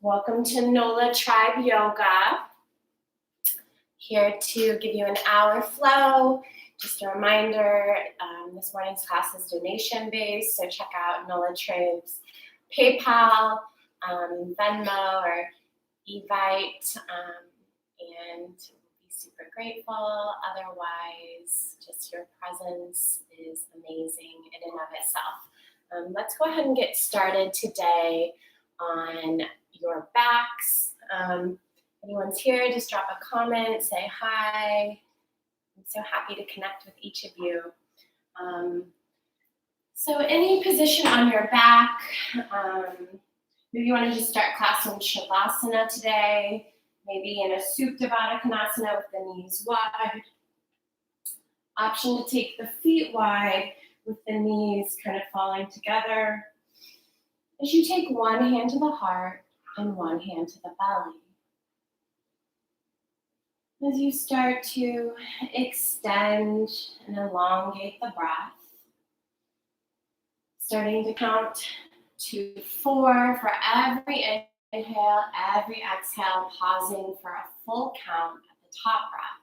Welcome to NOLA Tribe Yoga. Here to give you an hour flow. Just a reminder, this morning's class is donation-based, so check out NOLA Tribe's PayPal, Venmo, or Evite, and we'll be super grateful. Otherwise, just your presence is amazing in and of itself. Let's go ahead and get started today on your backs. Anyone's here, just drop a comment, say hi. I'm so happy to connect with each of you. So any position on your back, maybe you want to just start class in Shavasana today, maybe in a Supta Baddha Konasana with the knees wide. Option to take the feet wide with the knees kind of falling together. As you take one hand to the heart and one hand to the belly. As you start to extend and elongate the breath, starting to count to 4 for every inhale, every exhale, pausing for a full count at the top breath.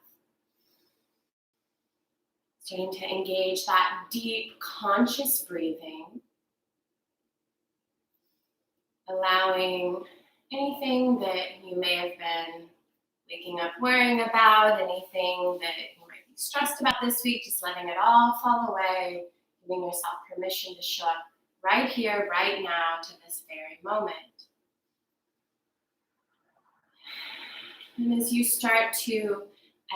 Starting to engage that deep, conscious breathing. Allowing anything that you may have been waking up worrying about, anything that you might be stressed about this week, just letting it all fall away, giving yourself permission to show up right here, right now, to this very moment. And as you start to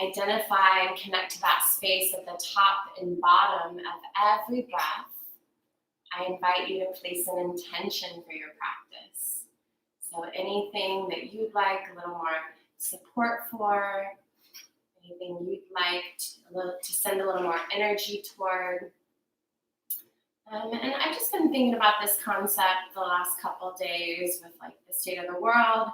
identify and connect to that space at the top and bottom of every breath, I invite you to place an intention for your practice. So anything that you'd like a little more support for, anything you'd like to send a little more energy toward. And I've just been thinking about this concept the last couple days with like the state of the world.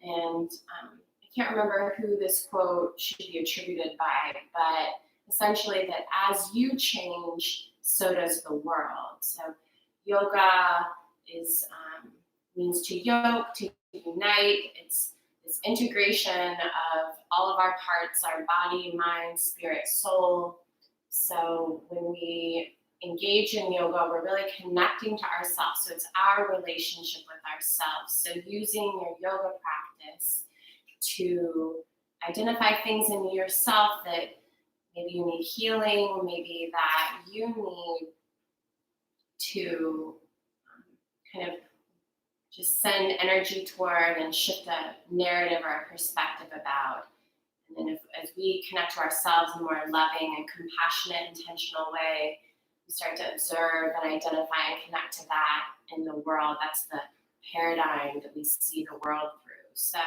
And I can't remember who this quote should be attributed by, but essentially that as you change, so does the world. So yoga means to yoke, to unite. It's this integration of all of our parts, our body, mind, spirit, soul. So when we engage in yoga, we're really connecting to ourselves. So it's our relationship with ourselves. So using your yoga practice to identify things in yourself that maybe you need healing, maybe that you need to kind of just send energy toward and shift a narrative or a perspective about. And then as we connect to ourselves in a more loving and compassionate, intentional way, we start to observe and identify and connect to that in the world. That's the paradigm that we see the world through. So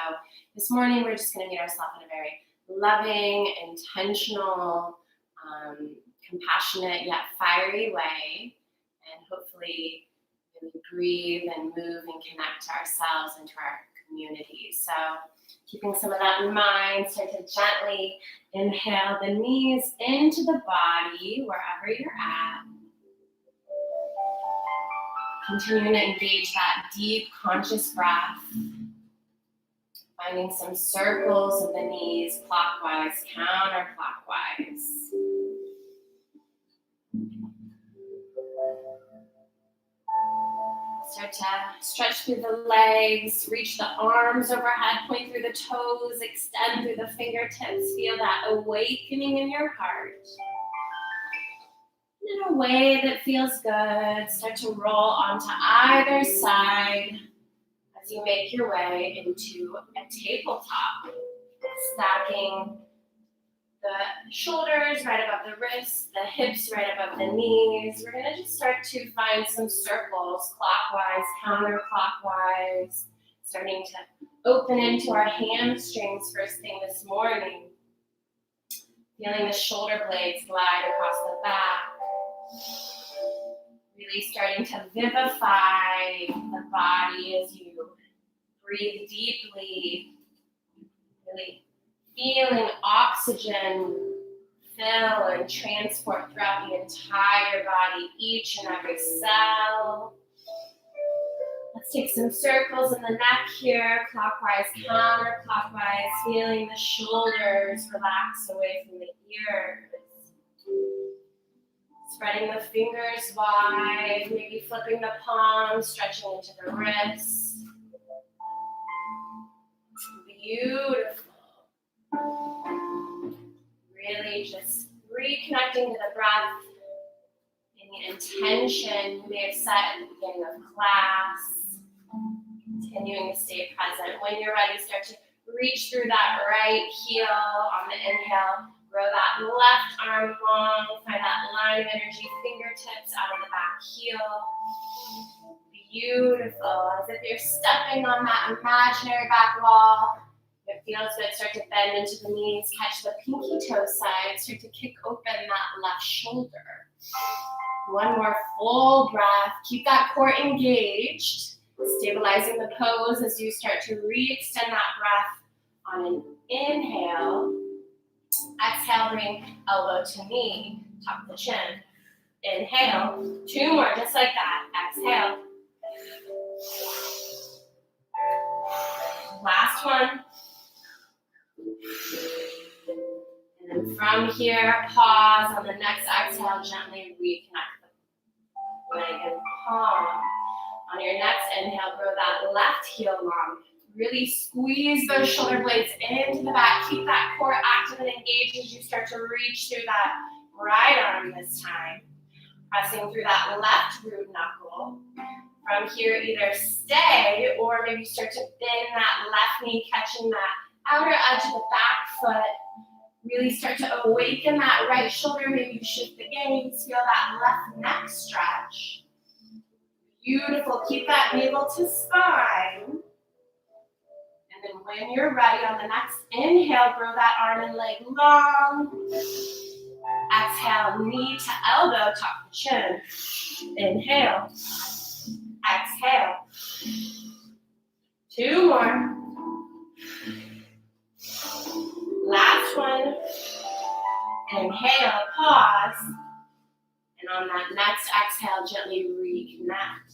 this morning, we're just going to meet ourselves in a very loving, intentional, compassionate, yet fiery way. And hopefully really breathe and move and connect to ourselves and to our community. So keeping some of that in mind, start to gently inhale the knees into the body, wherever you're at. Continuing to engage that deep, conscious breath. Finding some circles of the knees, clockwise, counterclockwise. Start to stretch through the legs, reach the arms overhead, point through the toes, extend through the fingertips. Feel that awakening in your heart. In a way that feels good, start to roll onto either side as you make your way into a tabletop, stacking the shoulders right above the wrists, the hips right above the knees. We're going to just start to find some circles, clockwise, counterclockwise, starting to open into our hamstrings first thing this morning. Feeling the shoulder blades glide across the back. Really starting to vivify the body as you breathe deeply, really feeling oxygen fill and transport throughout the entire body, each and every cell. Let's take some circles in the neck here, clockwise, counterclockwise, feeling the shoulders relax away from the ears. Spreading the fingers wide, maybe flipping the palms, stretching into the wrists. Beautiful. Really just reconnecting to the breath. Any intention you may have set at the beginning of class. Continuing to stay present. When you're ready, start to reach through that right heel on the inhale. Grow that left arm long. Find that line of energy, fingertips out of the back heel. Beautiful. As if you're stepping on that imaginary back wall. It feels good. Start to bend into the knees. Catch the pinky toe side. Start to kick open that left shoulder. One more full breath. Keep that core engaged. Stabilizing the pose as you start to re-extend that breath on an inhale. Exhale, bring elbow to knee, top of the chin. Inhale, 2 more, just like that. Exhale. Last one. And then from here, pause. On the next exhale, gently reconnect the leg and palm. On your next inhale, grow that left heel long. Really squeeze those shoulder blades into the back. Keep that core active and engaged as you start to reach through that right arm this time. Pressing through that left root knuckle. From here, either stay or maybe start to bend that left knee, catching that outer edge of the back foot. Really start to awaken that right shoulder. Maybe you shift the gaze. Feel that left neck stretch. Beautiful. Keep that navel to spine. And then when you're ready, on the next inhale, grow that arm and leg long. Exhale, knee to elbow, top of the chin. Inhale. Exhale. 2 more. Last one. Inhale, pause. And on that next exhale, gently reconnect.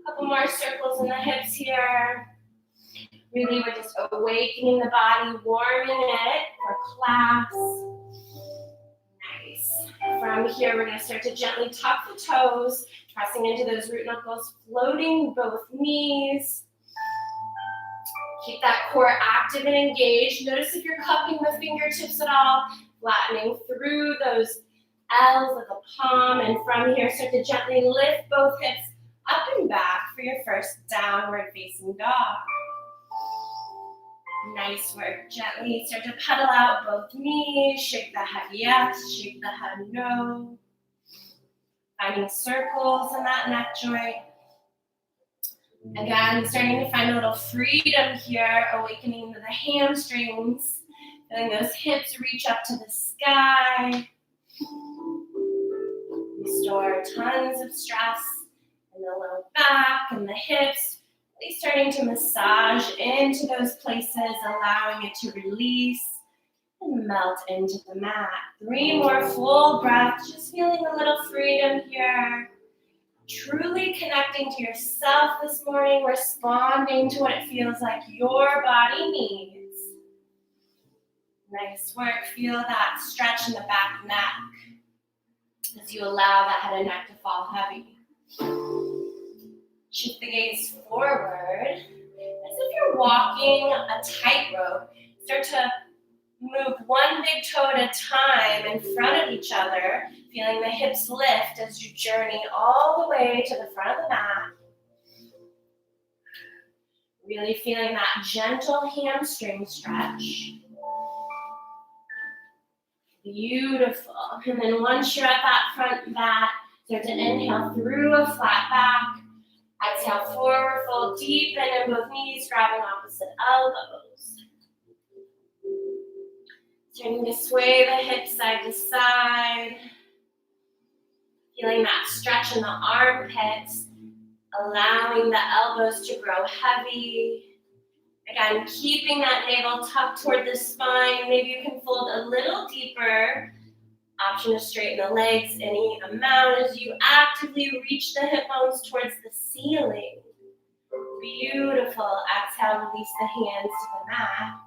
A couple more circles in the hips here. Really, we're just awakening the body, warming it for class. Nice. From here, we're going to start to gently tuck the toes, pressing into those root knuckles, floating both knees. Keep that core active and engaged. Notice if you're cupping the fingertips at all, flattening through those L's of the palm. And from here, start to gently lift both hips up and back for your first downward facing dog. Nice work. Gently start to pedal out both knees. Shake the head yes, shake the head no. Finding circles in that neck joint. Again, starting to find a little freedom here, awakening to the hamstrings. Feeling those hips reach up to the sky. Restore tons of stress in the low back and the hips. Really starting to massage into those places, allowing it to release and melt into the mat. 3 more full breaths, just feeling a little freedom here. Truly connecting to yourself this morning, responding to what it feels like your body needs. Nice work. Feel that stretch in the back neck as you allow that head and neck to fall heavy. Shift the gaze forward. As if you're walking a tightrope, start to move one big toe at a time in front of each other, feeling the hips lift as you journey all the way to the front of the mat. Really feeling that gentle hamstring stretch. Beautiful. And then once you're at that front mat, start to inhale through a flat back. Exhale, forward fold, deep bend in both knees, grabbing opposite elbows. Starting to sway the hips side to side. Feeling that stretch in the armpits, allowing the elbows to grow heavy. Again, keeping that navel tucked toward the spine. Maybe you can fold a little deeper. Option to straighten the legs any amount as you actively reach the hip bones towards the ceiling. Beautiful. Exhale, release the hands to the mat.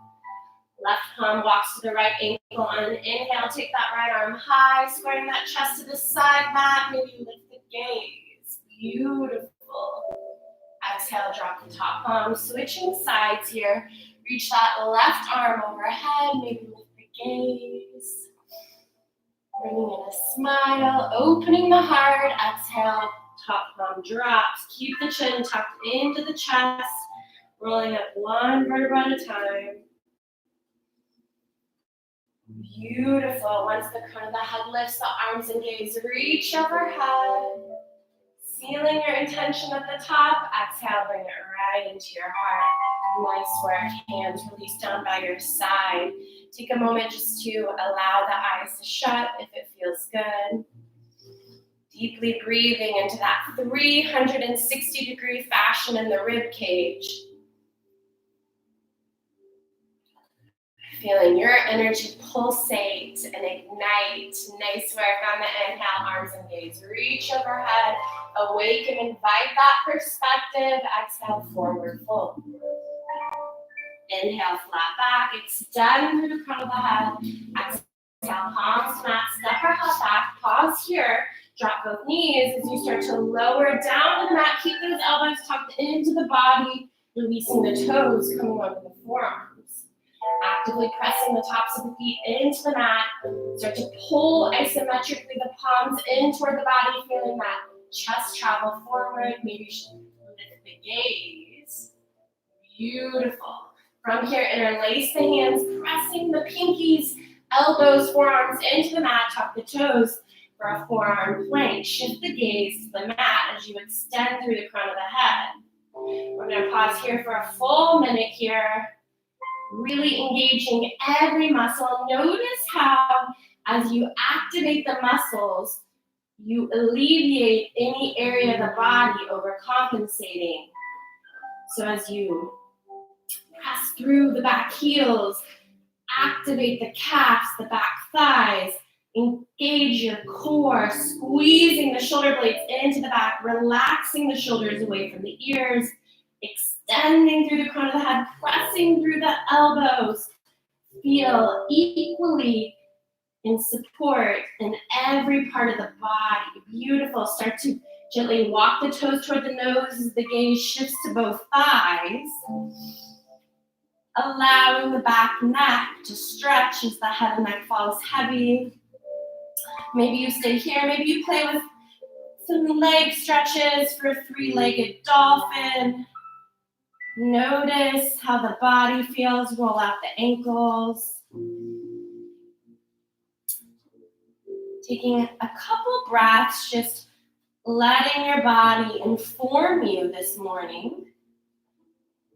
Left palm walks to the right ankle. On an inhale, take that right arm high, squaring that chest to the side mat. Maybe lift the gaze. Beautiful. Exhale, drop the top palm. Switching sides here. Reach that left arm overhead. Maybe lift the gaze. Bringing in a smile, opening the heart. Exhale, top palm drops. Keep the chin tucked into the chest. Rolling up one vertebra at a time. Beautiful. Once the crown of the head lifts, the arms and gaze reach overhead. Sealing your intention at the top. Exhale, bring it right into your heart. Nice work. Hands release down by your side. Take a moment just to allow the eyes to shut if it feels good. Deeply breathing into that 360-degree fashion in the rib cage. Feeling your energy pulsate and ignite. Nice work on the inhale, arms and gaze. Reach overhead, awaken, invite that perspective. Exhale, forward fold. Inhale, flat back, extend through the crown of the head. Exhale, palms to mat, step our head back, pause here. Drop both knees as you start to lower down to the mat. Keep those elbows tucked into the body, releasing the toes, coming onto the forearms. Actively pressing the tops of the feet into the mat. Start to pull isometrically the palms in toward the body, feeling that chest travel forward. Maybe you should lift the gaze. Beautiful. From here, interlace the hands, pressing the pinkies, elbows, forearms into the mat. Tuck the toes for a forearm plank. Shift the gaze to the mat as you extend through the crown of the head. We're going to pause here for a full minute here. Really engaging every muscle. Notice how, as you activate the muscles, you alleviate any area of the body overcompensating. So as you press through the back heels, activate the calves, the back thighs, engage your core, squeezing the shoulder blades into the back, relaxing the shoulders away from the ears, extending through the crown of the head, pressing through the elbows. Feel equally in support in every part of the body. Beautiful. Start to gently walk the toes toward the nose as the gaze shifts to both thighs. Allowing the back neck to stretch as the head and neck falls heavy. Maybe you stay here. Maybe you play with some leg stretches for a three-legged dolphin. Notice how the body feels. Roll out the ankles. Taking a couple breaths, just letting your body inform you this morning.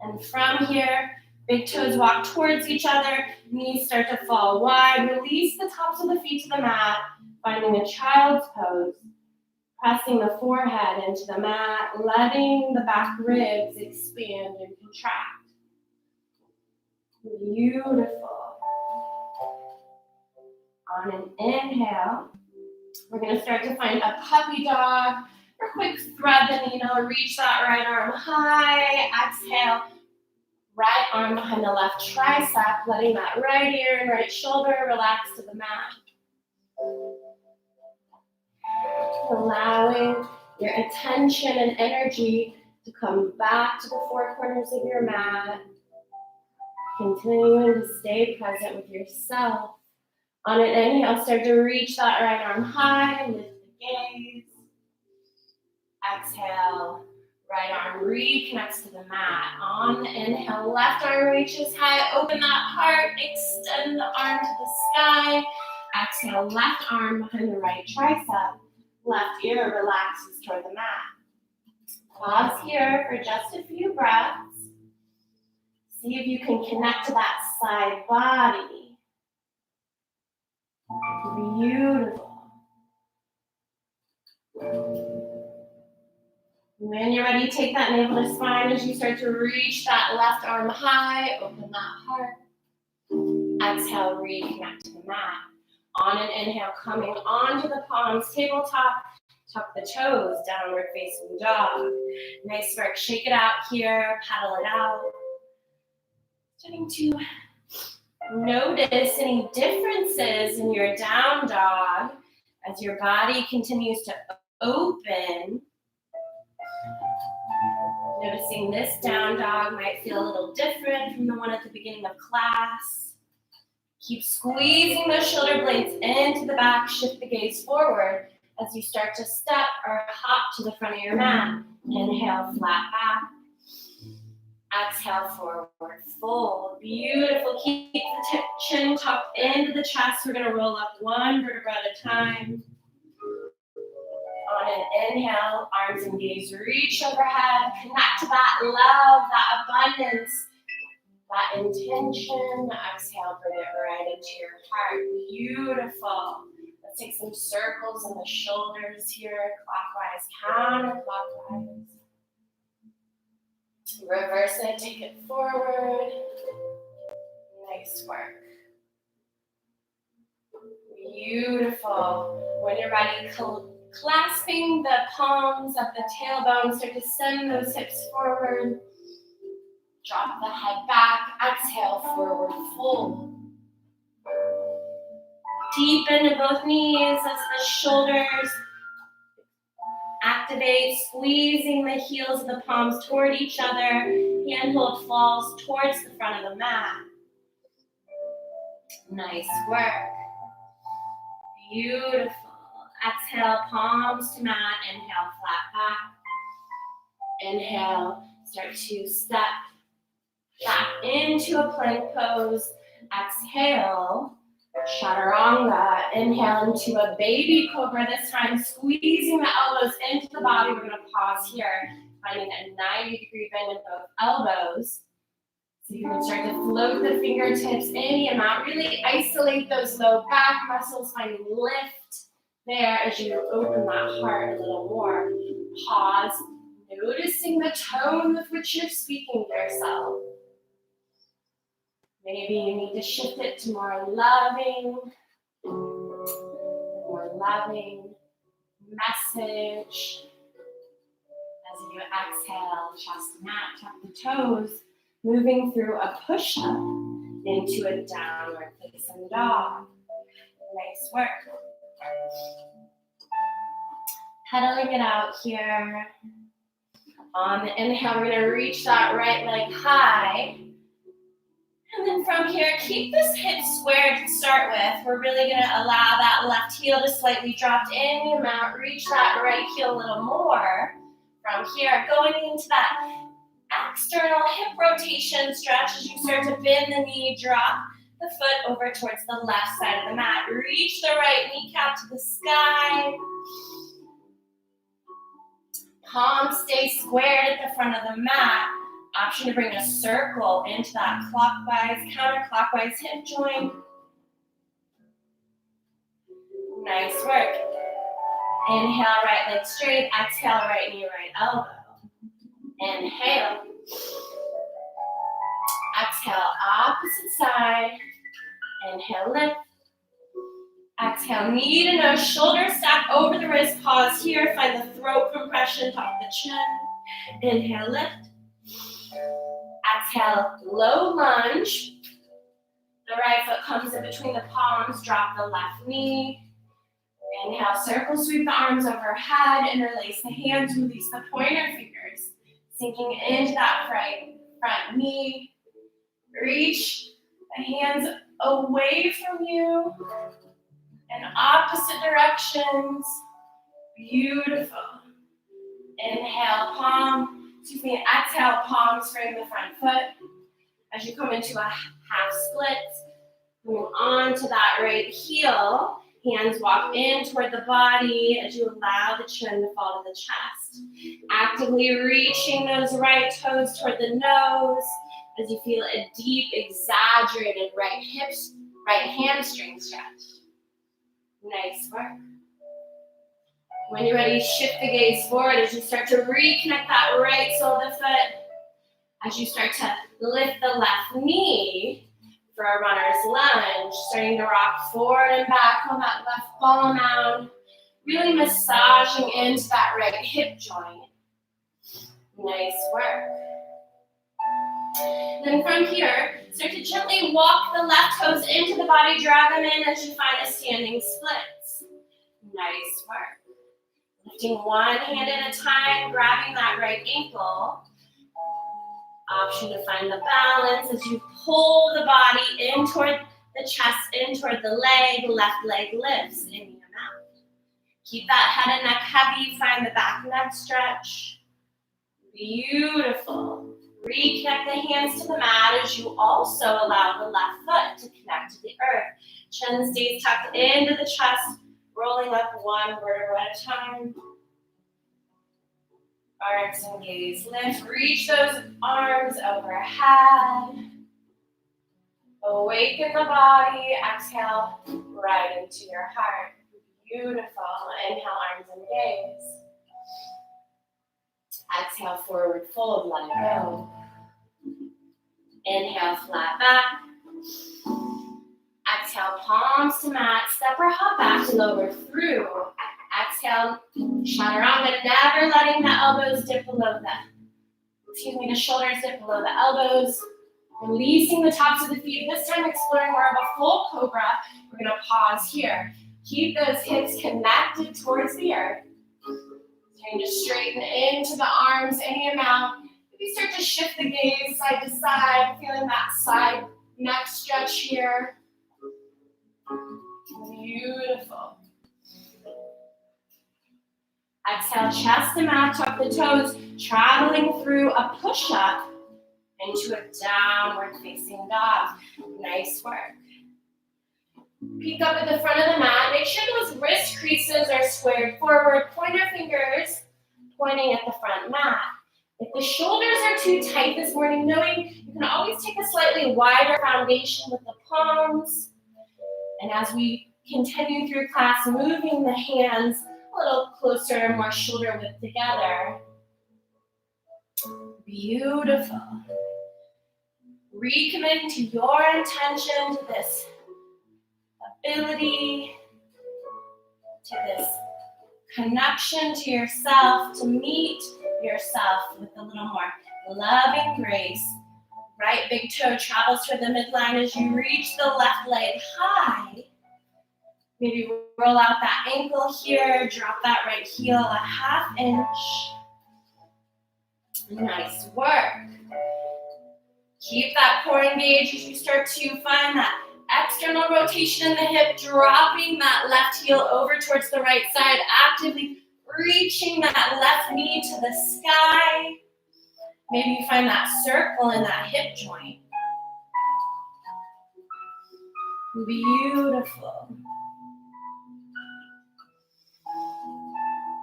And from here, big toes walk towards each other, knees start to fall wide. Release the tops of the feet to the mat, finding a child's pose. Pressing the forehead into the mat, letting the back ribs expand and contract. Beautiful. On an inhale, we're going to start to find a puppy dog. Or quick thread the needle, reach that right arm high. Exhale, right arm behind the left tricep, letting that right ear and right shoulder relax to the mat. Allowing your attention and energy to come back to the four corners of your mat. Continuing to stay present with yourself. On an inhale, start to reach that right arm high, lift the gaze. Exhale, right arm reconnects to the mat. On the inhale, left arm reaches high, open that heart, extend the arm to the sky. Exhale, left arm behind the right tricep. Left ear relaxes toward the mat. Pause here for just a few breaths. See if you can connect to that side body. Beautiful. When you're ready, take that navel to spine as you start to reach that left arm high. Open that heart. Exhale, reconnect to the mat. On an inhale, coming onto the palms, tabletop. Tuck the toes, downward facing dog. Nice work. Shake it out here, paddle it out. Starting to notice any differences in your down dog as your body continues to open. Noticing this down dog might feel a little different from the one at the beginning of class. Keep squeezing those shoulder blades into the back, shift the gaze forward as you start to step or hop to the front of your mat. Inhale, flat back. Exhale, forward fold. Beautiful. Keep the chin tucked into the chest. We're gonna roll up one vertebra at a time. On an inhale, arms and gaze reach overhead. Connect to that love, that abundance, that intention. Exhale, bring it right into your heart. Beautiful. Let's take some circles in the shoulders here, clockwise, counterclockwise. Reverse it, take it forward. Nice work. Beautiful. When you're ready, clasping the palms of the tailbone, start to send those hips forward. Drop the head back. Exhale, forward fold. Deepen in both knees as the shoulders activate, squeezing the heels of the palms toward each other. Handhold falls towards the front of the mat. Nice work. Beautiful. Exhale, palms to mat. Inhale, flat back. Inhale, start to step back into a plank pose. Exhale, chaturanga. Inhale into a baby cobra. This time, squeezing the elbows into the body. We're going to pause here, finding a 90-degree bend in both elbows. So you can start to float the fingertips any amount. Really isolate those low back muscles, finding lift there as you open that heart a little more. Pause, noticing the tone with which you're speaking to yourself. Maybe you need to shift it to more loving message. As you exhale, chest mat, tuck the toes, moving through a push-up into a downward facing dog. Nice work. Pedaling it out here. On the inhale, we're going to reach that right leg high. And then from here, keep this hip square to start with. We're really going to allow that left heel to slightly drop any amount. Reach that right heel a little more. From here, going into that external hip rotation stretch as you start to bend the knee, drop the foot over towards the left side of the mat. Reach the right kneecap to the sky. Palms stay squared at the front of the mat. Option to bring a circle into that clockwise, counterclockwise hip joint. Nice work. Inhale, right leg straight. Exhale, right knee, right elbow. Inhale. Exhale, opposite side. Inhale, lift. Exhale, knee to nose, shoulders stack over the wrist. Pause here, find the throat compression, top of the chin. Inhale, lift. Exhale, low lunge. The right foot comes in between the palms, drop the left knee. Inhale, circle sweep the arms overhead, interlace the hands, release the pointer fingers. Sinking into that front knee. Reach the hands away from you in opposite directions. Beautiful. Inhale, exhale, palms frame the front foot. As you come into a half split, move on to that right heel. Hands walk in toward the body as you allow the chin to fall to the chest. Actively reaching those right toes toward the nose as you feel a deep, exaggerated right hamstring stretch. Nice work. When you're ready, shift the gaze forward as you start to reconnect that right sole of the foot. As you start to lift the left knee for a runner's lunge, starting to rock forward and back on that left ball mound. Really massaging into that right hip joint. Nice work. Then from here, start to gently walk the left toes into the body, drag them in as you find a standing splits. Nice work. Lifting one hand at a time, grabbing that right ankle. Option to find the balance as you pull the body in toward the chest, in toward the leg, left leg lifts in your mouth. Keep that head and neck heavy, find the back neck stretch. Beautiful. Reconnect the hands to the mat as you also allow the left foot to connect to the earth. Chin stays tucked into the chest, rolling up one vertebra at a time. Arms and gaze lift. Reach those arms overhead. Awaken the body. Exhale right into your heart. Beautiful. Inhale, arms and gaze. Exhale, forward fold, let it go. Inhale, flat back. Exhale, palms to mat. Step or hop back to lower through. Exhale, chaturanga, never letting the elbows dip below the shoulders dip below the elbows. Releasing the tops of the feet. This time exploring more of a full cobra. We're gonna pause here. Keep those hips connected towards the earth. Starting to straighten into the arms any amount. Maybe start to shift the gaze side to side, feeling that side neck stretch here. Beautiful. Exhale, chest to mat, tuck the toes, traveling through a push-up into a downward facing dog. Nice work. Peek up at the front of the mat. Make sure those wrist creases are squared forward. Pointer fingers pointing at the front mat. If the shoulders are too tight this morning, knowing you can always take a slightly wider foundation with the palms. And as we continue through class, moving the hands a little closer, more shoulder width together. Beautiful. Recommitting to your intention, to this ability, to this connection to yourself, to meet yourself with a little more loving grace. Right big toe travels toward the midline as you reach the left leg high. Maybe roll out that ankle here, drop that right heel a half inch. Nice work. Keep that core engaged as you start to find that external rotation in the hip, dropping that left heel over towards the right side, actively reaching that left knee to the sky. Maybe you find that circle in that hip joint. Beautiful.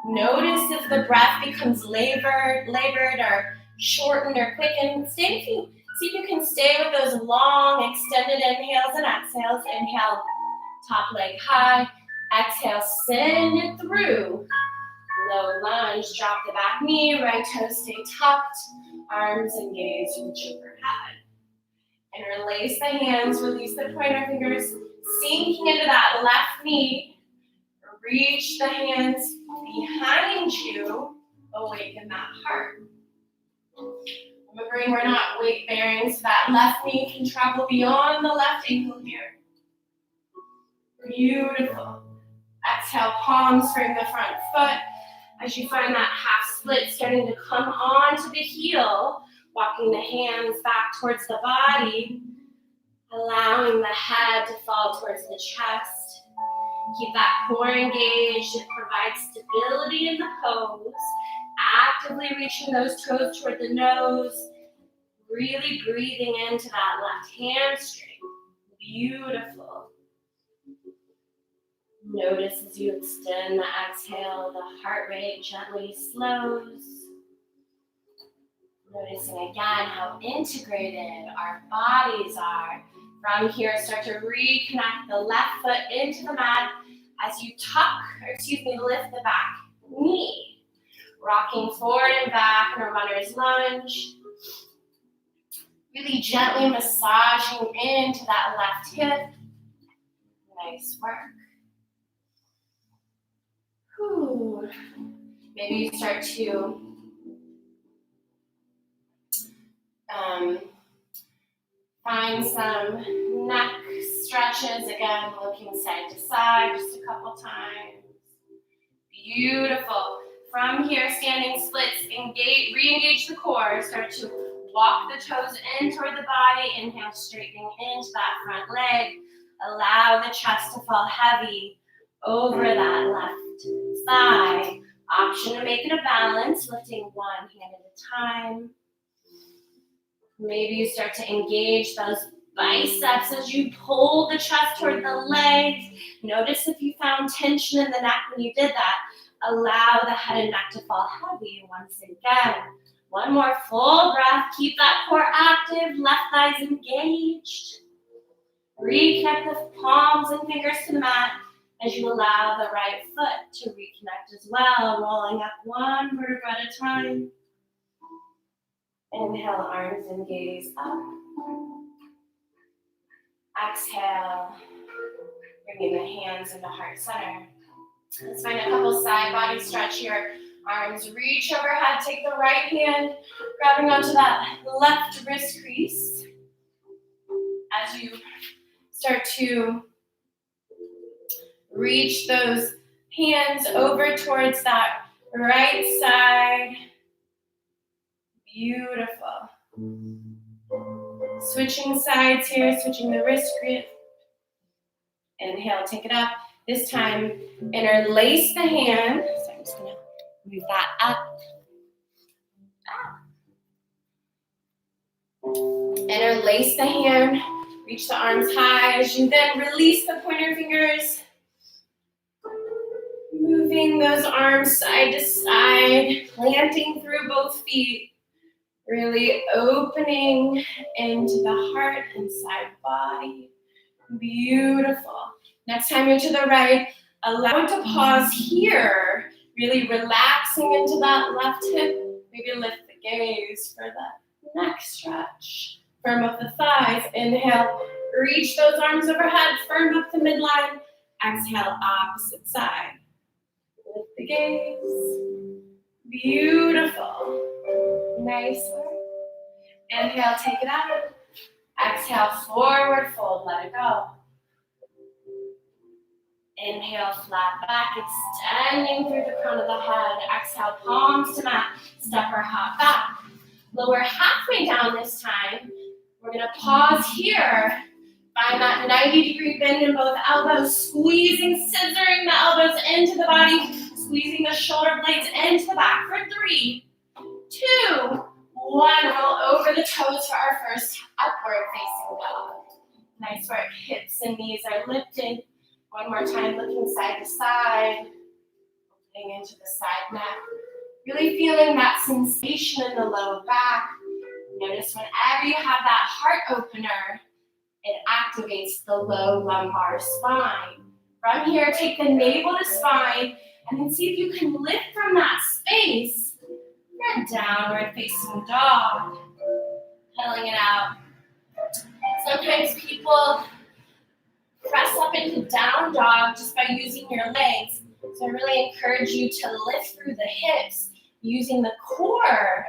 Notice if the breath becomes labored or shortened or quickened. See if you can stay with those long extended inhales and exhales. Inhale, top leg high. Exhale, send it through. Low lunge, drop the back knee, right toe stay tucked. Arms and gaze reach overhead. Interlace the hands, release the pointer fingers, sinking into that left knee. Reach the hands behind you, awaken that heart. Remembering we're not weight bearing, so that left knee can travel beyond the left ankle here. Beautiful. Exhale, palms frame the front foot. As you find that half split starting to come onto the heel, walking the hands back towards the body, allowing the head to fall towards the chest. Keep that core engaged. It provides stability in the pose. Actively reaching those toes toward the nose. Really breathing into that left hamstring. Beautiful. Notice as you extend the exhale, the heart rate gently slows. Noticing again how integrated our bodies are. From here, start to reconnect the left foot into the mat as you lift the back knee. Rocking forward and back in a runner's lunge. Really gently massaging into that left hip. Nice work. Whew. Maybe you start to find some neck stretches. Again, looking side to side just a couple times. Beautiful. From here, standing splits, engage, re-engage the core. Start to walk the toes in toward the body. Inhale, straightening into that front leg. Allow the chest to fall heavy over that left thigh. Option to make it a balance, lifting one hand at a time. Maybe you start to engage those biceps as you pull the chest toward the legs. Notice if you found tension in the neck when you did that. Allow the head and neck to fall heavy once again. One more full breath. Keep that core active, left thighs engaged. Reconnect the palms and fingers to the mat as you allow the right foot to reconnect as well, rolling up one vertebra at a time. Inhale, arms and gaze up. Exhale, bringing the hands into heart center. Let's find a couple side body stretch here. Arms reach overhead, take the right hand, grabbing onto that left wrist crease. As you start to reach those hands over towards that right side. Beautiful. Switching sides here, switching the wrist grip. Inhale, take it up. This time, interlace the hand. So I'm just gonna move that up. Interlace the hand, reach the arms high as you then release the pointer fingers. Moving those arms side to side, planting through both feet. Really opening into the heart and side body. Beautiful. Next time you're to the right, allow it to pause here. Really relaxing into that left hip. Maybe lift the gaze for the neck stretch. Firm up the thighs. Inhale, reach those arms overhead. Firm up the midline. Exhale, opposite side. Lift the gaze. Beautiful. Nice work. Inhale, take it out. Exhale, forward fold, let it go. Inhale, flat back, extending through the crown of the head. Exhale, palms to mat, step or hop back. Lower halfway down this time. We're gonna pause here. Find that 90-degree bend in both elbows, squeezing, scissoring the elbows into the body, squeezing the shoulder blades into the back for 3, 2, 1. Roll over the toes for our first upward facing dog. Nice work. Hips and knees are lifted. One more time, looking side to side, opening into the side neck. Really feeling that sensation in the low back. Notice whenever you have that heart opener, it activates the low lumbar spine. From here, take the navel to spine, and then see if you can lift from that space for a downward facing dog. Filling it out. Sometimes people press up into down dog just by using your legs. So I really encourage you to lift through the hips, using the core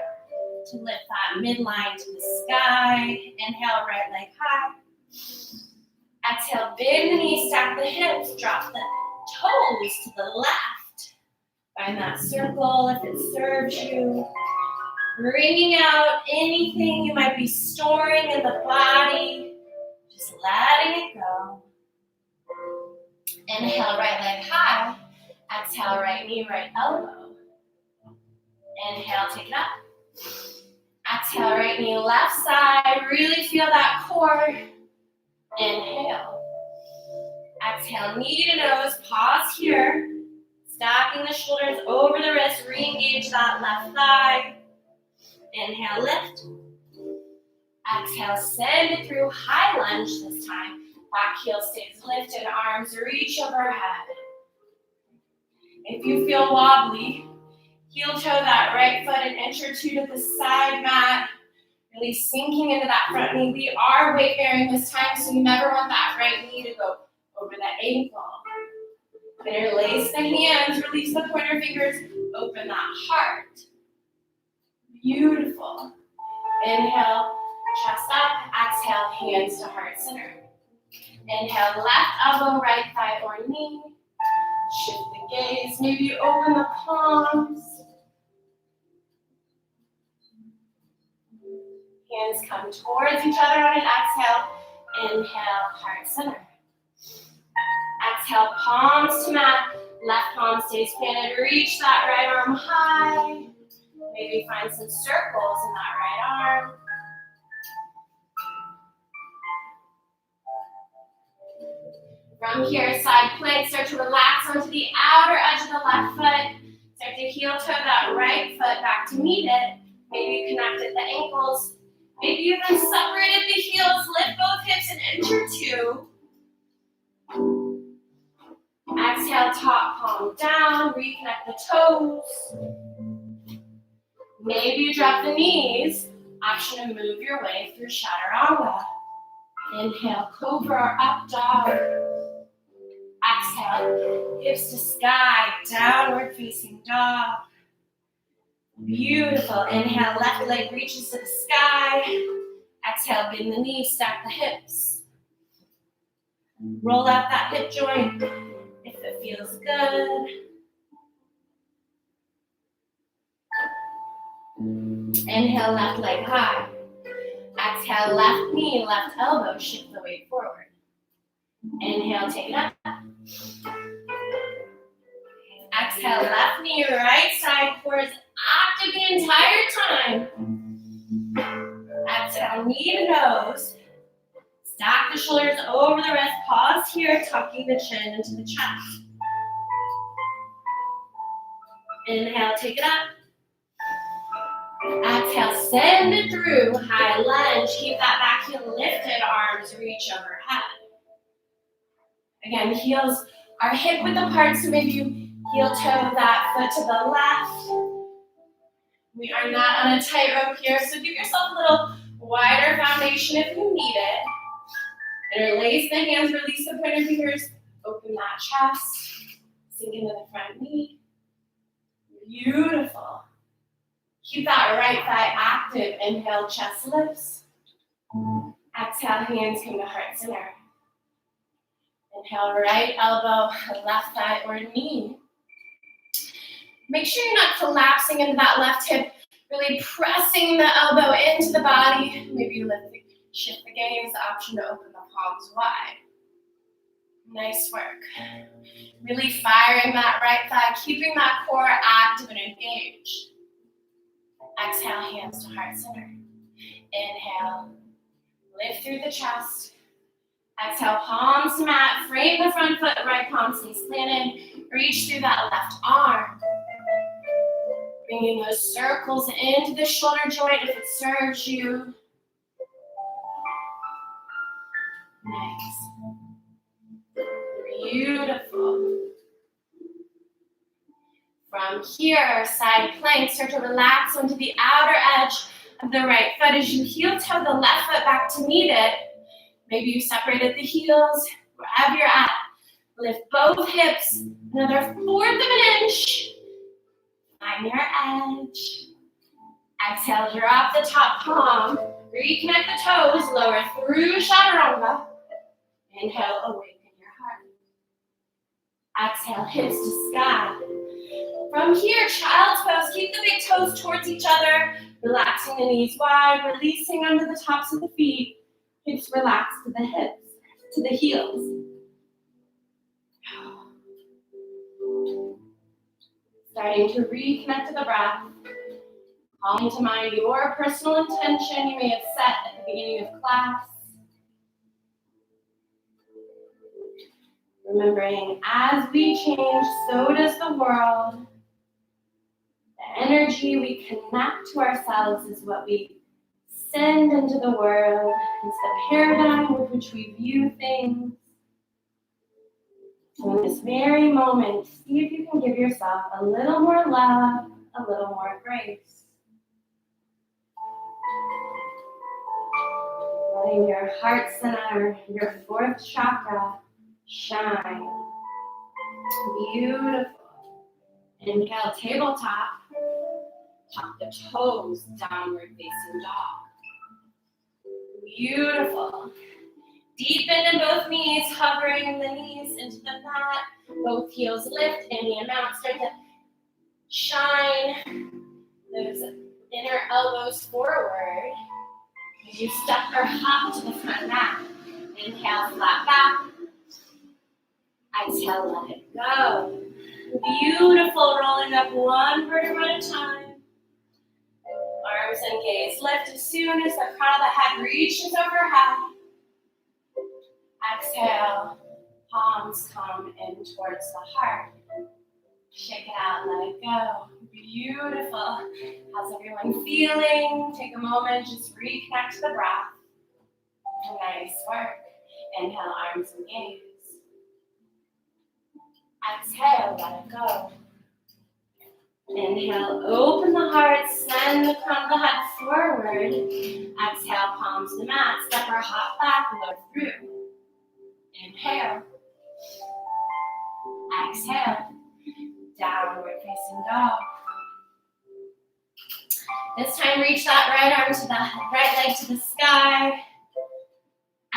to lift that midline to the sky. Inhale, right leg high. Exhale, bend the knees, stack the hips, drop the toes to the left. Find that circle if it serves you. Bringing out anything you might be storing in the body. Just letting it go. Inhale, right leg high. Exhale, right knee, right elbow. Inhale, take it up. Exhale, right knee, left side. Really feel that core. Inhale. Exhale, knee to nose. Pause here. Stacking the shoulders over the wrist. Re-engage that left thigh. Inhale, lift. Exhale, send it through. High lunge this time. Back heel stays lifted. Arms reach overhead. If you feel wobbly, heel toe that right foot an inch or two to the side mat. Really sinking into that front knee. We are weight bearing this time, so you never want that right knee to go over that ankle. Interlace the hands, release the pointer fingers, open that heart. Beautiful. Inhale, chest up, exhale, hands to heart center. Inhale, left elbow, right thigh or knee. Shift the gaze, maybe open the palms. Hands come towards each other on an exhale. Inhale, heart center. Exhale, palms to mat. Left palm stays planted. Reach that right arm high. Maybe find some circles in that right arm. From here, side plank, start to relax onto the outer edge of the left foot. Start to heel toe that right foot back to meet it. Maybe you connected the ankles. Maybe you even separated the heels. Lift both hips and enter two. Exhale, top palm down. Reconnect the toes. Maybe you drop the knees. Option to move your way through chaturanga. Inhale, cobra or up dog. Exhale, hips to sky, downward facing dog. Beautiful. Inhale, left leg reaches to the sky. Exhale, bend the knees, stack the hips. Roll out that hip joint if it feels good. Inhale, left leg high. Exhale, left knee, left elbow, shift the weight forward. Inhale, take it up. Exhale, left knee, right side core is active the entire time. Exhale, knee to nose. Stack the shoulders over the wrist. Pause here, tucking the chin into the chest. Inhale, take it up. Exhale, send it through. High lunge. Keep that back heel lifted. Arms reach overhead. Again, heels are hip width apart, so maybe you heel toe that foot to the left. We are not on a tightrope here, so give yourself a little wider foundation if you need it. Interlace the hands, release the pointer fingers, open that chest, sink into the front knee. Beautiful. Keep that right thigh active. Inhale, chest lifts. Exhale, hands come to heart center. Inhale, right elbow, left thigh or knee. Make sure you're not collapsing into that left hip, really pressing the elbow into the body. Maybe you shift the gaze, the option to open the palms wide. Nice work. Really firing that right thigh, keeping that core active and engaged. Exhale, hands to heart center. Inhale, lift through the chest. Exhale, palms to mat, frame the front foot, right palm stays planted. Reach through that left arm. Bringing those circles into the shoulder joint if it serves you. Nice. Beautiful. From here, side plank, start to relax onto the outer edge of the right foot as you heel toe the left foot back to meet it. Maybe you separated the heels, wherever you're at. Lift both hips, another fourth of an inch. Find your edge. Exhale, drop the top palm. Reconnect the toes, lower through chaturanga. Inhale, awaken your heart. Exhale, hips to sky. From here, child's pose. Keep the big toes towards each other. Relaxing the knees wide, releasing under the tops of the feet. Hips relax to the hips, to the heels. Starting to reconnect to the breath. Calling to mind your personal intention you may have set at the beginning of class. Remembering as we change, so does the world. The energy we connect to ourselves is what we send into the world. It's the paradigm with which we view things. So in this very moment, see if you can give yourself a little more love, a little more grace. Letting your heart center, your fourth chakra, shine. Beautiful. Inhale, tabletop. Tuck the toes, downward facing dog. Beautiful. Deepen in both knees, hovering the knees into the mat. Both heels lift, any amount. Start to shine those inner elbows forward. You step or hop to the front mat. Inhale, flat back. Exhale, let it go. Beautiful, rolling up one vertebra at a time. Arms and gaze lift as soon as the crown of the head reaches overhead. Exhale, palms come in towards the heart. Shake it out, let it go. Beautiful. How's everyone feeling? Take a moment, just reconnect to the breath. Nice work. Inhale, arms and gaze. Exhale, let it go. Inhale, open the heart, send the crown of the head forward. Exhale, palms to the mat, step or hop back, look through. Inhale. Exhale. Downward facing dog. This time, reach that right arm to the right leg to the sky.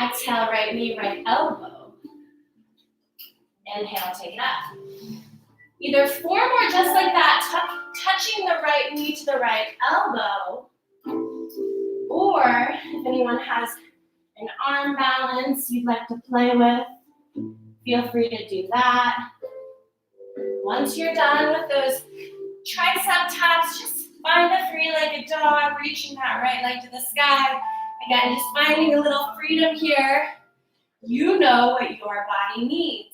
Exhale, right knee, right elbow. Inhale, take it up. Either form or just like that, touching the right knee to the right elbow. Or if anyone has an arm balance you'd like to play with, feel free to do that. Once you're done with those tricep taps, just find a three-legged dog, reaching that right leg to the sky. Again, just finding a little freedom here. You know what your body needs.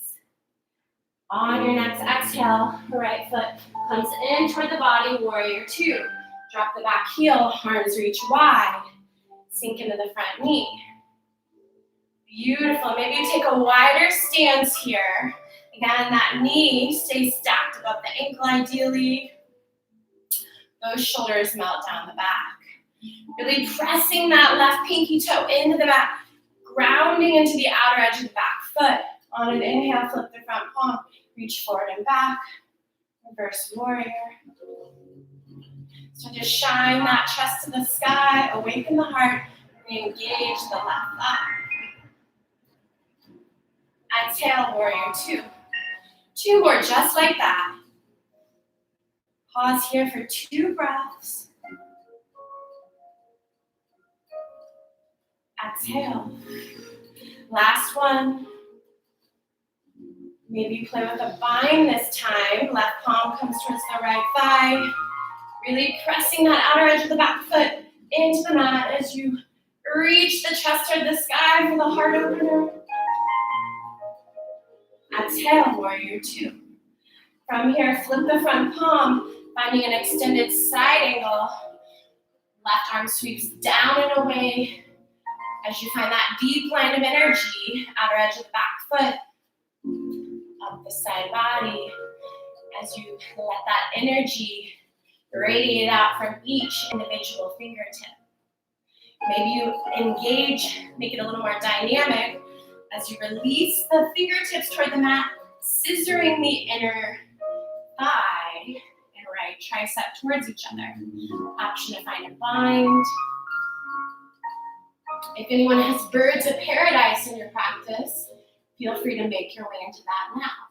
On your next exhale, the right foot comes in toward the body, warrior two. Drop the back heel, arms reach wide. Sink into the front knee. Beautiful. Maybe you take a wider stance here. Again, that knee stays stacked above the ankle ideally. Those shoulders melt down the back. Really pressing that left pinky toe into the back, grounding into the outer edge of the back foot. On an inhale, flip the front palm, reach forward and back. Reverse warrior. So just shine that chest to the sky, awaken the heart, re-engage the left thigh. Exhale, warrior two. Two more, just like that. Pause here for 2 breaths. Exhale. Last one. Maybe you play with a bind this time. Left palm comes towards the right thigh. Really pressing that outer edge of the back foot into the mat as you reach the chest toward the sky for the heart opener. Exhale, warrior two. From here, flip the front palm, finding an extended side angle. Left arm sweeps down and away as you find that deep line of energy, outer edge of the back foot, up the side body, as you let that energy radiate out from each individual fingertip. Maybe you engage, make it a little more dynamic as you release the fingertips toward the mat, scissoring the inner thigh and right tricep towards each other. Option to find a bind. If anyone has birds of paradise in your practice, feel free to make your way into that now.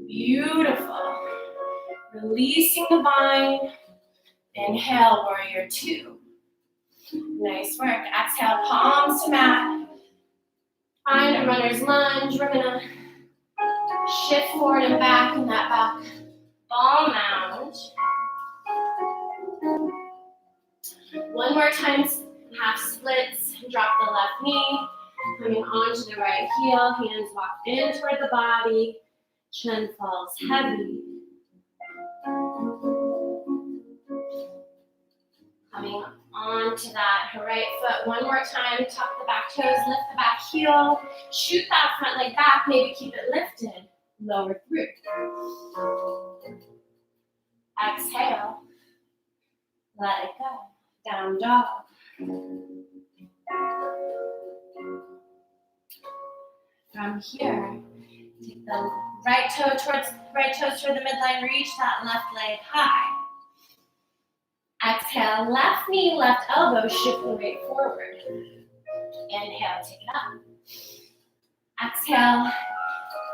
Beautiful. Releasing the bind. Inhale, warrior two. Nice work. Exhale, palms to mat. Find a runner's lunge. We're gonna shift forward and back in that back ball mound. One more time, half splits. Drop the left knee. Coming onto the right heel. Hands walk in toward the body. Chin falls heavy. Coming onto that right foot one more time. Tuck the back toes, lift the back heel. Shoot that front leg back, maybe keep it lifted. Lower through. Exhale. Let it go. Down dog. From here, take the Right toes toward the midline, reach that left leg high. Exhale, left knee, left elbow, shift the weight forward. Inhale, take it up. Exhale,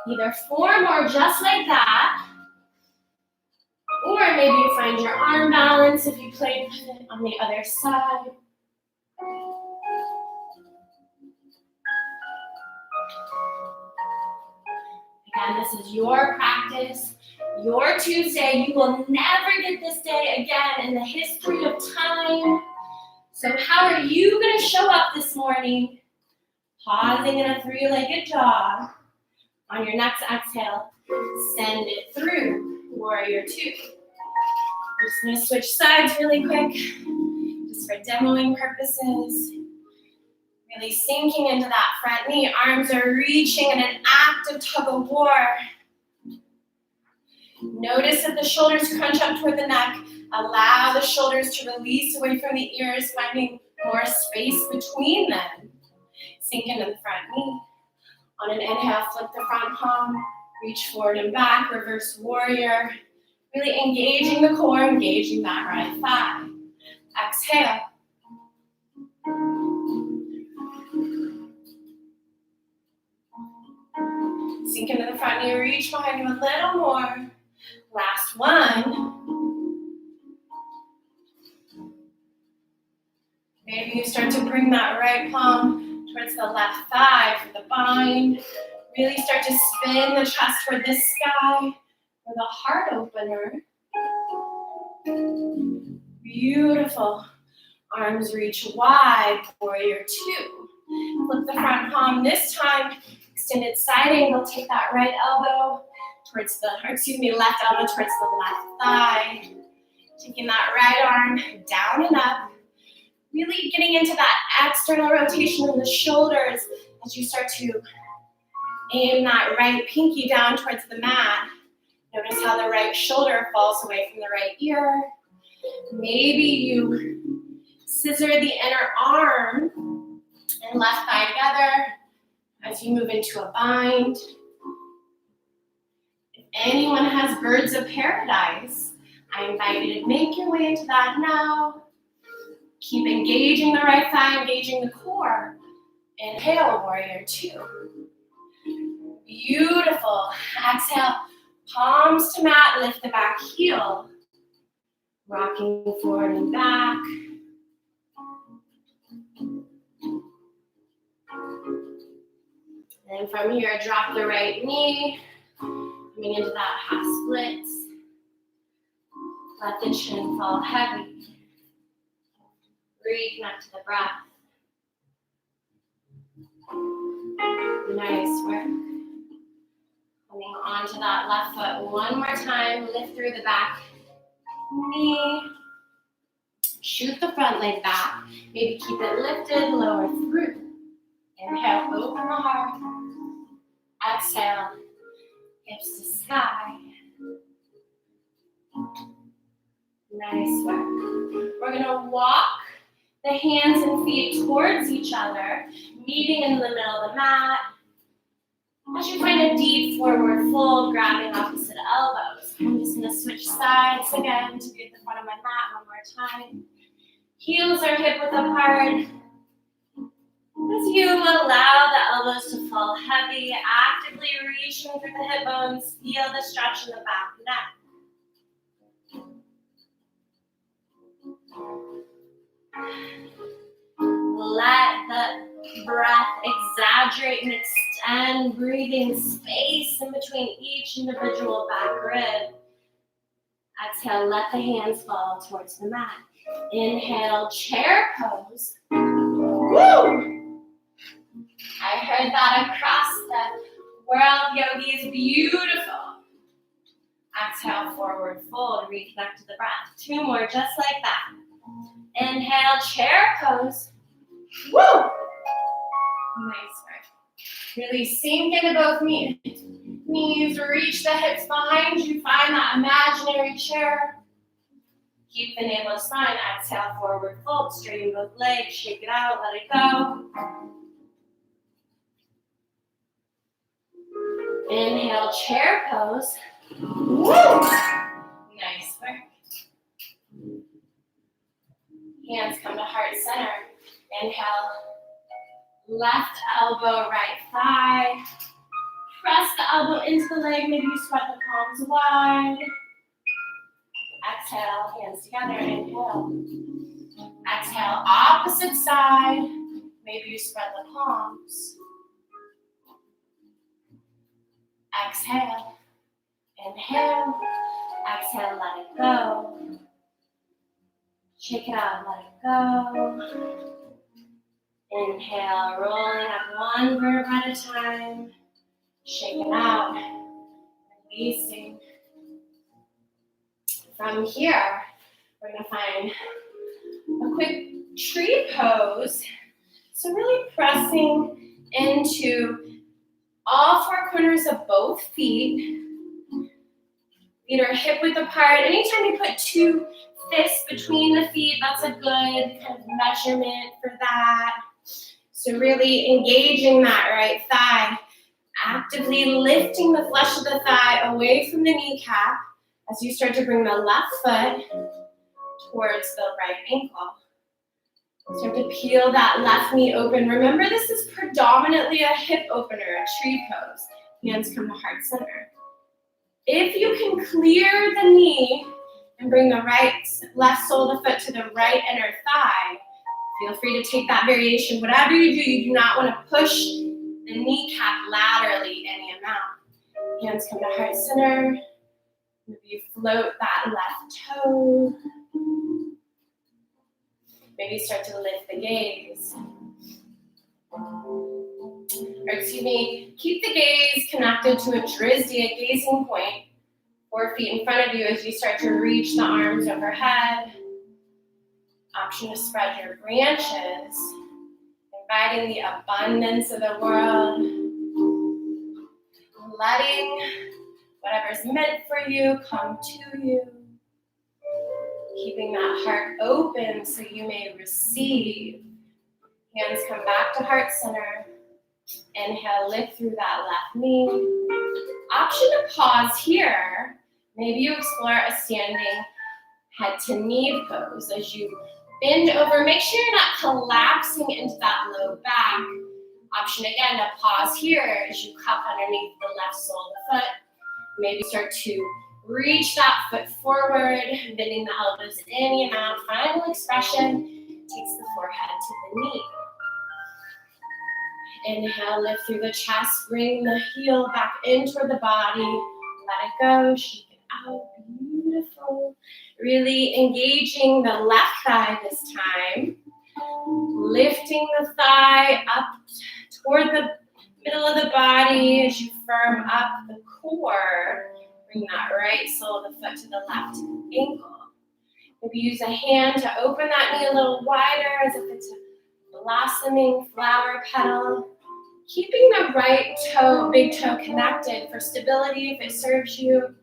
either form or just like that. Or maybe you find your arm balance if you played pivot on the other side. Again, this is your practice, your Tuesday. You will never get this day again in the history of time. So how are you going to show up this morning? Pausing in a three-legged jog. On your next exhale, send it through, warrior two. I'm just going to switch sides really quick, just for demoing purposes. Really sinking into that front knee. Arms are reaching in an active tug of war. Notice that the shoulders crunch up toward the neck. Allow the shoulders to release away from the ears, finding more space between them. Sink into the front knee. On an inhale, flip the front palm. Reach forward and back, reverse warrior. Really engaging the core, engaging that right thigh. Exhale. Sink into the front knee, reach behind you a little more. Last one. Maybe you start to bring that right palm towards the left thigh for the bind. Really start to spin the chest toward the sky for the heart opener. Beautiful. Arms reach wide, warrior two. Flip the front palm this time. Extended side angle, take that right elbow towards the, left elbow towards the left thigh. Taking that right arm down and up. Really getting into that external rotation of the shoulders as you start to aim that right pinky down towards the mat. Notice how the right shoulder falls away from the right ear. Maybe you scissor the inner arm and left thigh together as you move into a bind. If anyone has birds of paradise, I invite you to make your way into that now. Keep engaging the right thigh, engaging the core. Inhale, warrior two. Beautiful. Exhale, palms to mat, lift the back heel. Rocking forward and back. And from here, drop the right knee, coming into that half split. Let the chin fall heavy. Reconnect to the breath. Nice work. Coming onto that left foot one more time. Lift through the back knee. Shoot the front leg back. Maybe keep it lifted, lower through. Inhale, open the heart. Exhale, hips to sky. Nice work. We're gonna walk the hands and feet towards each other, meeting in the middle of the mat. As you find a deep forward fold, grabbing opposite elbows. I'm just gonna switch sides again to be at the front of my mat one more time. Heels are hip width apart. As you allow the elbows to fall heavy, actively reaching through the hip bones, feel the stretch in the back neck. Let the breath exaggerate and extend, breathing space in between each individual back rib. Exhale, let the hands fall towards the mat. Inhale, chair pose. Woo! I heard that across the world, yogis. Beautiful. Exhale, forward fold, reconnect to the breath. Two more, just like that. Inhale, chair pose. Woo! Nice work. Really sink into both knees. Reach the hips behind you. Find that imaginary chair. Keep the navel spine. Exhale, forward fold. Straighten both legs. Shake it out. Let it go. Inhale, chair pose. Woo! Nice work. Hands come to heart center. Inhale, left elbow, right thigh. Press the elbow into the leg. Maybe you spread the palms wide. Exhale, hands together. Inhale. Exhale, opposite side. Maybe you spread the palms. Exhale. Inhale. Exhale, let it go. Shake it out, let it go. Inhale, rolling up one vertebra at a time. Shake it out. Releasing. From here, we're going to find a quick tree pose. So really pressing into all four corners of both feet. Feet are hip width apart. Anytime you put two fists between the feet, that's a good kind of measurement for that. So really engaging that right thigh. Actively lifting the flesh of the thigh away from the kneecap as you start to bring the left foot towards the right ankle. Start to peel that left knee open. Remember, this is predominantly a hip opener, a tree pose. Hands come to heart center. If you can clear the knee and bring the left sole of the foot to the right inner thigh, feel free to take that variation. Whatever you do not want to push the kneecap laterally any amount. Hands come to heart center. Maybe you float that left toe. Maybe start to lift the gaze. Keep the gaze connected to a drizzy, a gazing point. 4 feet in front of you as you start to reach the arms overhead. Option to spread your branches, inviting the abundance of the world. Letting whatever's meant for you come to you. Keeping that heart open so you may receive. Hands come back to heart center. Inhale, lift through that left knee. Option to pause here. Maybe you explore a standing head to knee pose as you bend over. Make sure you're not collapsing into that low back. Option again to pause here as you cup underneath the left sole of the foot. Maybe start to reach that foot forward, bending the elbows any amount. Final expression takes the forehead to the knee. Inhale, lift through the chest, bring the heel back in toward the body. Let it go, shake it out, beautiful. Really engaging the left thigh this time. Lifting the thigh up toward the middle of the body as you firm up the core. Bring that right sole of the foot to the left ankle. Maybe use a hand to open that knee a little wider as if it's a blossoming flower petal. Keeping the right toe, big toe connected for stability if it serves you.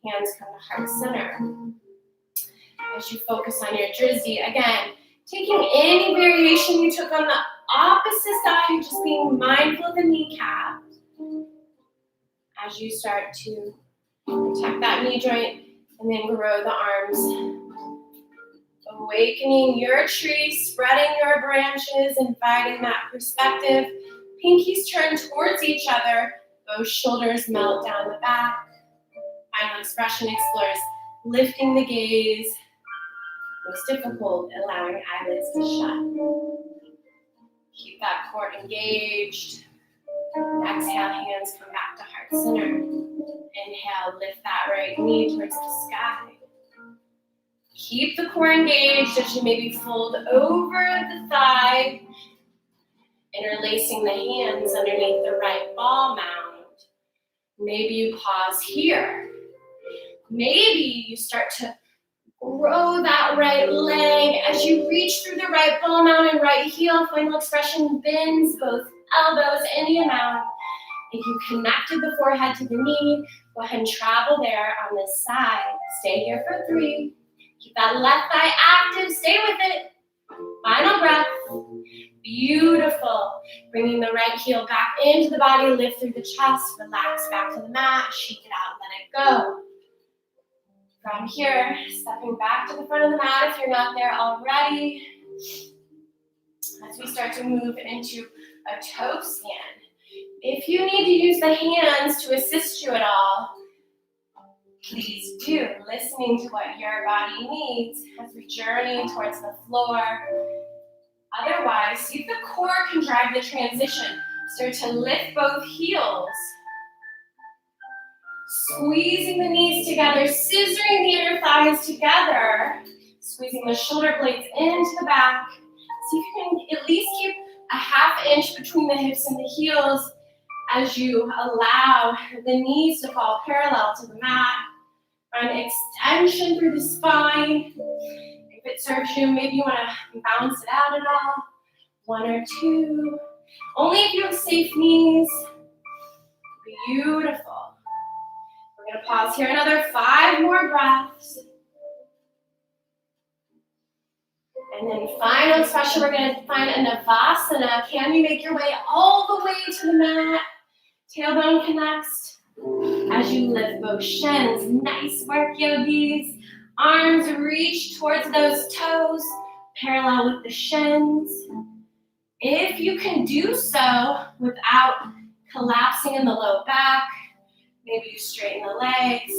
Hands come to heart center. As you focus on your drizzy, again, taking any variation you took on the opposite side, just being mindful of the kneecap. As you start to protect that knee joint and then grow the arms. Awakening your tree, spreading your branches, inviting that perspective. Pinkies turn towards each other. Both shoulders melt down the back. Final expression explores lifting the gaze. Most difficult, allowing eyelids to shut. Keep that core engaged. Exhale, hands come back to heart center. Inhale, lift that right knee towards the sky. Keep the core engaged as you maybe fold over the thigh, interlacing the hands underneath the right ball mound. Maybe you pause here. Maybe you start to grow that right leg as you reach through the right ball mound and right heel. Final expression bends both elbows any amount. If you connected the forehead to the knee, go ahead and travel there on this side. Stay here for 3. Keep that left thigh active. Stay with it. Final breath. Beautiful. Bringing the right heel back into the body, lift through the chest, relax back to the mat, shake it out, let it go. From here, stepping back to the front of the mat if you're not there already. As we start to move into a toe stand. If you need to use the hands to assist you at all, please do, listening to what your body needs as we journey towards the floor. Otherwise, see if the core can drive the transition. Start to lift both heels. Squeezing the knees together, scissoring the inner thighs together. Squeezing the shoulder blades into the back. See if you can at least keep a ½ inch between the hips and the heels as you allow the knees to fall parallel to the mat. Find extension through the spine. If it serves you, maybe you want to balance it out at all. 1 or 2. Only if you have safe knees. Beautiful. We're going to pause here another 5 more breaths. And then final expression, we're going to find a Vinysasa. Can you make your way all the way to the mat? Tailbone connects as you lift both shins. Nice work, yogis. Arms reach towards those toes, parallel with the shins. If you can do so without collapsing in the low back, maybe you straighten the legs.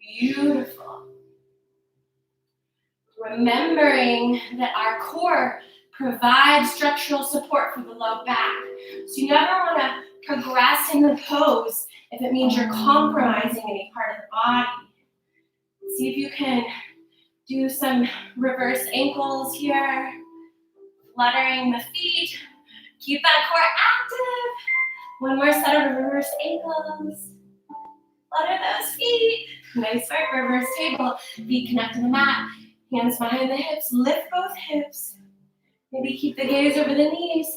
Beautiful. Remembering that our core provides structural support for the low back. So you never want to progress in the pose if it means you're compromising any part of the body. See if you can do some reverse ankles here, fluttering the feet. Keep that core active. One more set of reverse ankles. Flutter those feet. Nice work, reverse table. Feet connect to the mat. Hands behind the hips. Lift both hips. Maybe keep the gaze over the knees.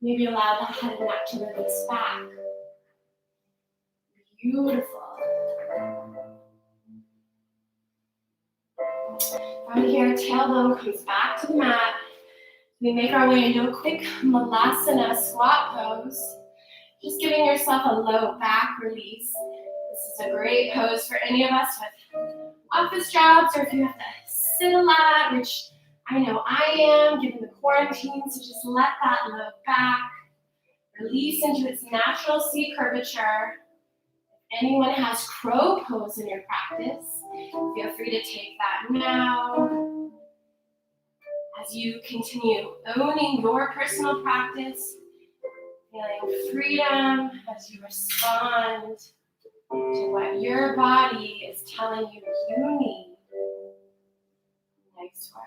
Maybe allow the head and neck to release back. Beautiful. From here, tailbone comes back to the mat. We make our way into a quick Malasana squat pose. Just giving yourself a low back release. This is a great pose for any of us with office jobs, or if you have to sit a lot, which I know I am, given the quarantine, so just let that low back release into its natural C curvature. If anyone has crow pose in your practice, feel free to take that now. As you continue owning your personal practice, feeling freedom as you respond to what your body is telling you you need. Nice work.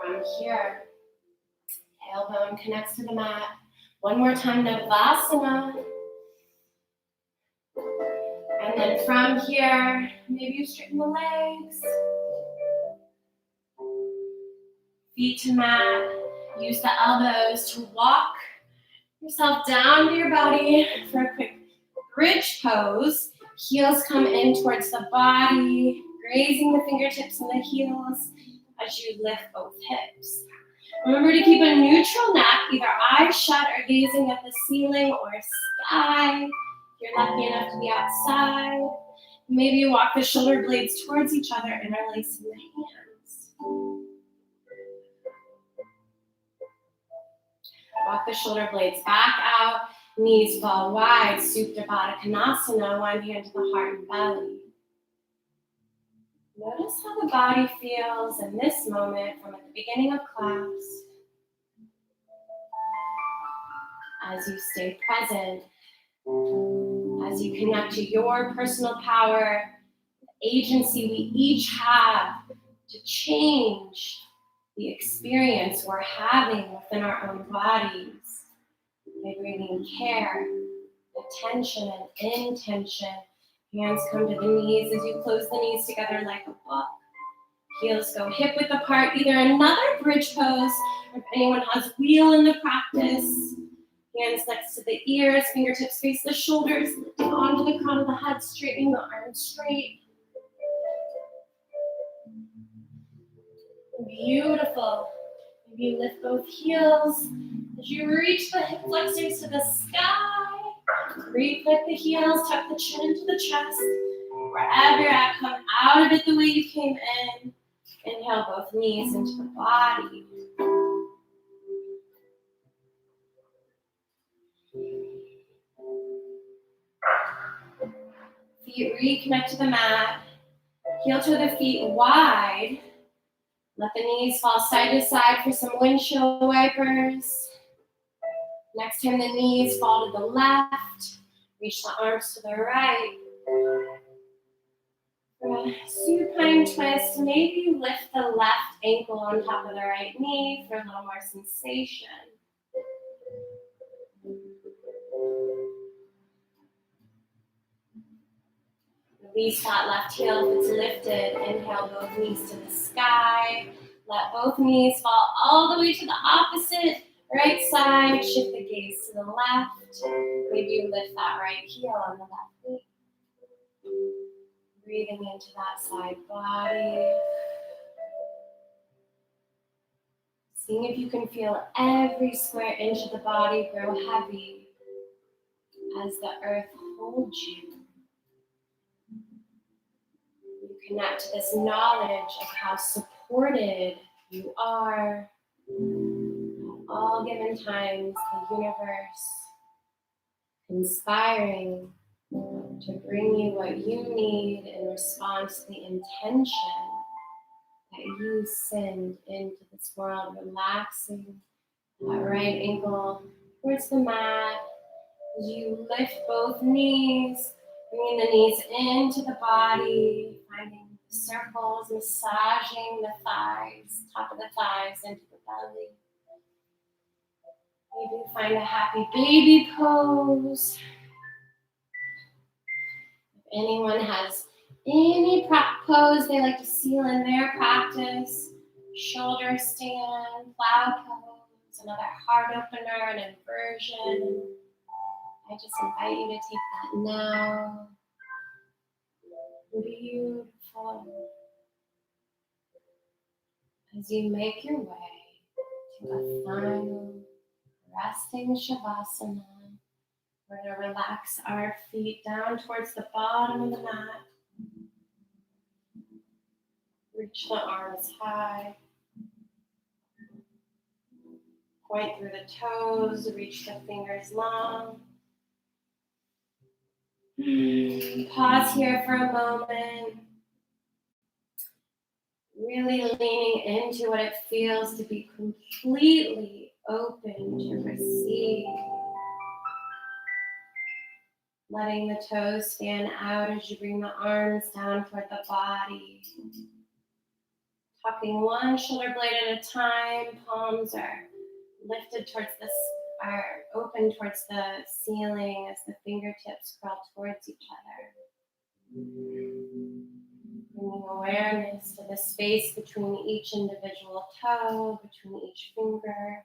From here, tailbone connects to the mat. One more time, Navasana. And then from here, maybe you straighten the legs. Feet to mat. Use the elbows to walk yourself down to your body for a quick bridge pose. Heels come in towards the body, grazing the fingertips and the heels as you lift both hips. Remember to keep a neutral neck, either eyes shut or gazing at the ceiling or sky. If you're lucky enough to be outside, maybe you walk the shoulder blades towards each other, interlacing the hands. Walk the shoulder blades back out, knees fall wide, Supta Baddha Konasana, one hand to the heart and belly. Notice how the body feels in this moment from at the beginning of class. As you stay present, as you connect to your personal power, the agency we each have to change the experience we're having within our own bodies. By bringing care, attention, and intention. Hands come to the knees as you close the knees together like a book. Heels go hip width apart, either another bridge pose, or if anyone has wheel in the practice. Hands next to the ears, fingertips face the shoulders, lifting onto the crown of the head, straightening the arms straight. Beautiful. Maybe you lift both heels as you reach the hip flexors to the sky. Reflect the heels, tuck the chin into the chest. Wherever you're at, come out of it the way you came in. Inhale both knees into the body. Feet reconnect to the mat. Heel to the feet wide. Let the knees fall side to side for some windshield wipers. Next time the knees fall to the left. Reach the arms to the right. For a supine twist, maybe lift the left ankle on top of the right knee for a little more sensation. Release that left heel if it's lifted. Inhale both knees to the sky. Let both knees fall all the way to the opposite right side. Shift the gaze to the left. Maybe you lift that right heel on the left knee. Breathing into that side body. Seeing if you can feel every square inch of the body grow heavy as the earth holds you. You connect to this knowledge of how supported you are. At all given times, the universe conspiring to bring you what you need in response to the intention that you send into this world, relaxing that right ankle towards the mat. As you lift both knees, bringing the knees into the body, finding circles, massaging the thighs, top of the thighs into the belly. Maybe find a happy baby pose. If anyone has any pose they like to seal in their practice, shoulder stand, plow pose, another heart opener, an inversion. I just invite you to take that now. Beautiful. As you make your way to a final resting Shavasana, we're going to relax our feet down towards the bottom of the mat. Reach the arms high. Point through the toes, reach the fingers long. Pause here for a moment. Really leaning into what it feels to be completely open to receive. Letting the toes fan out as you bring the arms down toward the body. Tucking one shoulder blade at a time. Palms are lifted towards are open towards the ceiling as the fingertips curl towards each other. Bringing awareness to the space between each individual toe, between each finger.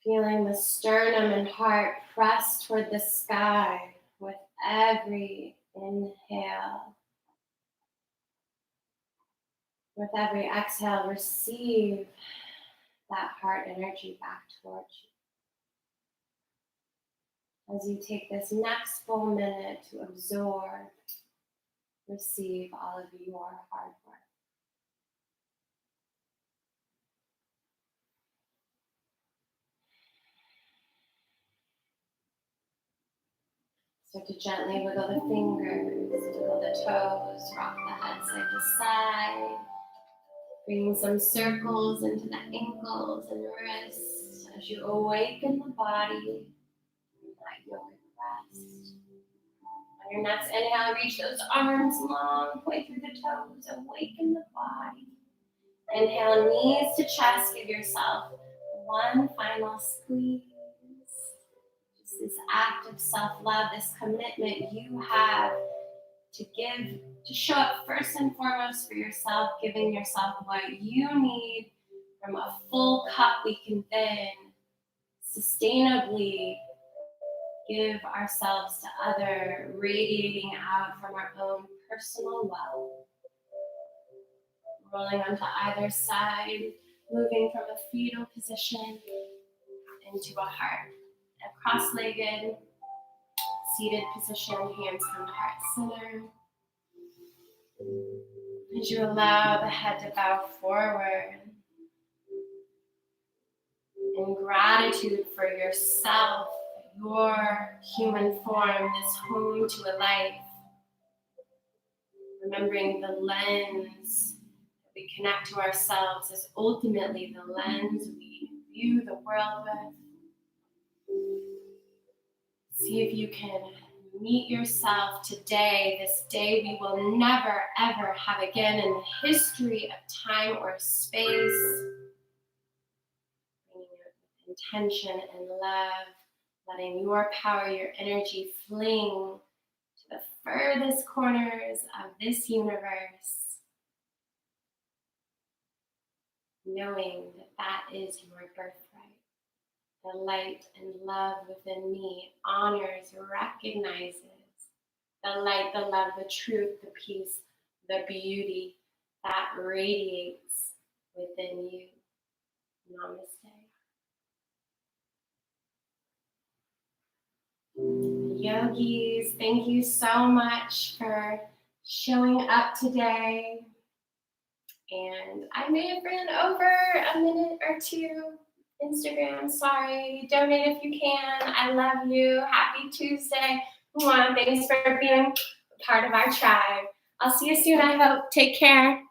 Feeling the sternum and heart press toward the sky with every inhale. With every exhale, receive that heart energy back towards you. As you take this next full minute to absorb, receive all of your hard work. Start to gently wiggle the fingers, wiggle the toes, rock the head side to side. Bringing some circles into the ankles and wrists as you awaken the body in that yogic rest. On your next inhale, reach those arms long, point through the toes, awaken the body. Inhale, knees to chest, give yourself one final squeeze. This act of self-love, this commitment you have to give, to show up first and foremost for yourself, giving yourself what you need from a full cup. We can then sustainably give ourselves to other, radiating out from our own personal well. Rolling onto either side, moving from a fetal position into a heart. A cross-legged, seated position, hands come to heart center. As you allow the head to bow forward, in gratitude for yourself, your human form, this home to a life. Remembering the lens that we connect to ourselves is ultimately the lens we view the world with. See if you can meet yourself today, this day we will never ever have again in the history of time or space. Bringing it with intention and love, letting your power, your energy fling to the furthest corners of this universe, knowing that that is your birthright. The light and love within me honors, recognizes the light, the love, the truth, the peace, the beauty that radiates within you. Namaste. Yogis, thank you so much for showing up today. And I may have ran over a minute or two. Instagram, sorry. Donate if you can. I love you. Happy Tuesday. Thanks for being part of our tribe. I'll see you soon, I hope. Take care.